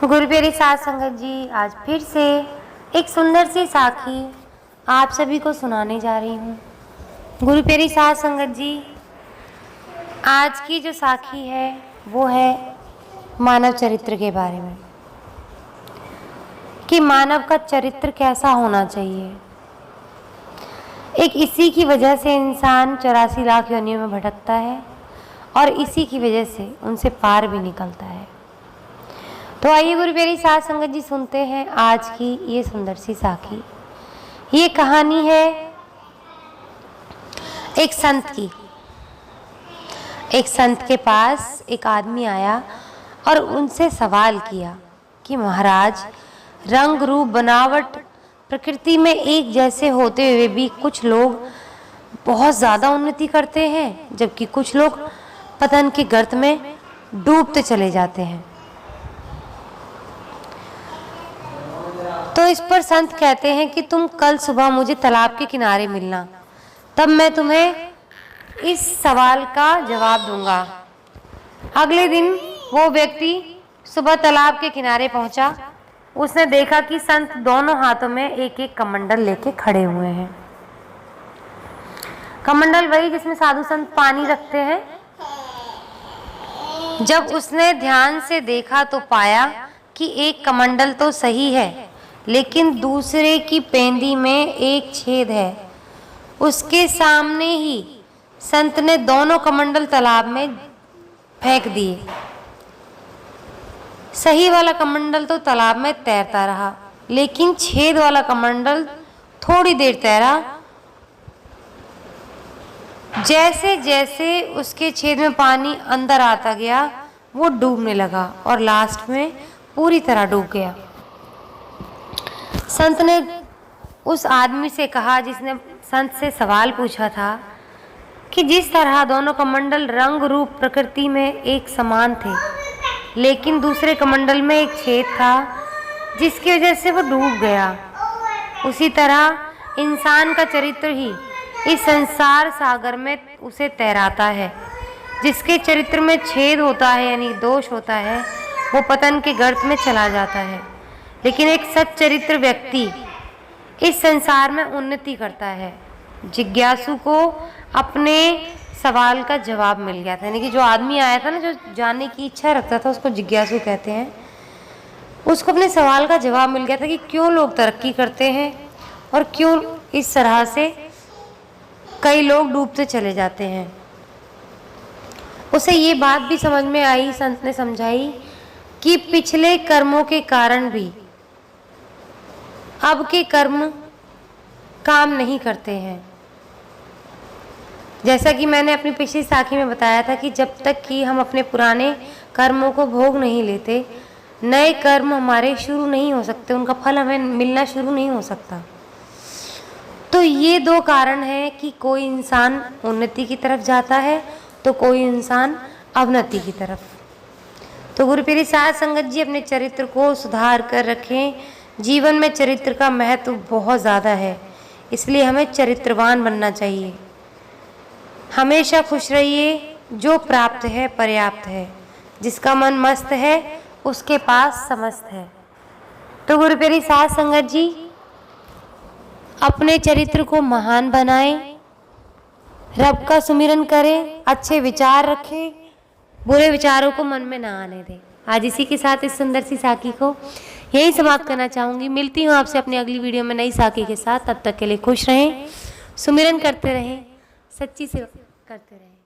गुरु प्यारी साध संगत जी, आज फिर से एक सुंदर सी साखी आप सभी को सुनाने जा रही हूँ। गुरु प्यारी साध संगत जी, आज की जो साखी है वो है मानव चरित्र के बारे में, कि मानव का चरित्र कैसा होना चाहिए। एक इसी की वजह से इंसान 84 लाख योनियों में भटकता है और इसी की वजह से उनसे पार भी निकलता है। तो आइए गुरु प्यारी साध संगत जी, सुनते हैं आज की ये सुंदर सी साखी। ये कहानी है एक संत की। एक संत के पास एक आदमी आया और उनसे सवाल किया कि महाराज, रंग रूप बनावट प्रकृति में एक जैसे होते हुए भी कुछ लोग बहुत ज़्यादा उन्नति करते हैं, जबकि कुछ लोग पतन के गर्त में डूबते चले जाते हैं। तो इस पर संत कहते हैं कि तुम कल सुबह मुझे तालाब के किनारे मिलना, तब मैं तुम्हें इस सवाल का जवाब दूंगा। अगले दिन वो व्यक्ति सुबह तालाब के किनारे पहुंचा। उसने देखा कि संत दोनों हाथों में एक एक कमंडल लेके खड़े हुए हैं। कमंडल वही जिसमें साधु संत पानी रखते हैं। जब उसने ध्यान से देखा तो पाया कि एक कमंडल तो सही है, लेकिन दूसरे की पेंदी में एक छेद है। उसके सामने ही संत ने दोनों कमंडल तालाब में फेंक दिए। सही वाला कमंडल तो तालाब में तैरता रहा, लेकिन छेद वाला कमंडल थोड़ी देर तैरा। जैसे जैसे उसके छेद में पानी अंदर आता गया, वो डूबने लगा और लास्ट में पूरी तरह डूब गया। संत ने उस आदमी से कहा जिसने संत से सवाल पूछा था कि जिस तरह दोनों कमंडल रंग रूप प्रकृति में एक समान थे, लेकिन दूसरे कमंडल में एक छेद था जिसकी वजह से वो डूब गया, उसी तरह इंसान का चरित्र ही इस संसार सागर में उसे तैराता है। जिसके चरित्र में छेद होता है यानी दोष होता है, वो पतन के गर्त में चला जाता है। लेकिन एक सच्चरित्र व्यक्ति इस संसार में उन्नति करता है। जिज्ञासु को अपने सवाल का जवाब मिल गया था, यानी कि जो आदमी आया था ना, जो जानने की इच्छा रखता था, उसको जिज्ञासु कहते हैं। उसको अपने सवाल का जवाब मिल गया था कि क्यों लोग तरक्की करते हैं और क्यों इस तरह से कई लोग डूबते चले जाते हैं। उसे ये बात भी समझ में आई, संत ने समझाई कि पिछले कर्मों के कारण भी अब के कर्म काम नहीं करते हैं। जैसा कि मैंने अपनी पिछली साखी में बताया था कि जब तक कि हम अपने पुराने कर्मों को भोग नहीं लेते, नए कर्म हमारे शुरू नहीं हो सकते, उनका फल हमें मिलना शुरू नहीं हो सकता। तो ये दो कारण हैं कि कोई इंसान उन्नति की तरफ जाता है तो कोई इंसान अवनति की तरफ। तो गुरु प्यारी साध संगत जी, अपने चरित्र को सुधार कर रखें। जीवन में चरित्र का महत्व बहुत ज़्यादा है, इसलिए हमें चरित्रवान बनना चाहिए। हमेशा खुश रहिए। जो प्राप्त है पर्याप्त है, जिसका मन मस्त है उसके पास समस्त है। तो गुरु प्यारी साध संगत जी, अपने चरित्र को महान बनाएं, रब का सुमिरन करें, अच्छे विचार रखें, बुरे विचारों को मन में ना आने दें। आज इसी के साथ इस सुंदर सी साखी को यही समाप्त करना चाहूँगी। मिलती हूँ आपसे अपनी अगली वीडियो में नई साखी के साथ। तब तक के लिए खुश रहें, सुमिरन करते रहें, सच्ची सेवा करते रहें।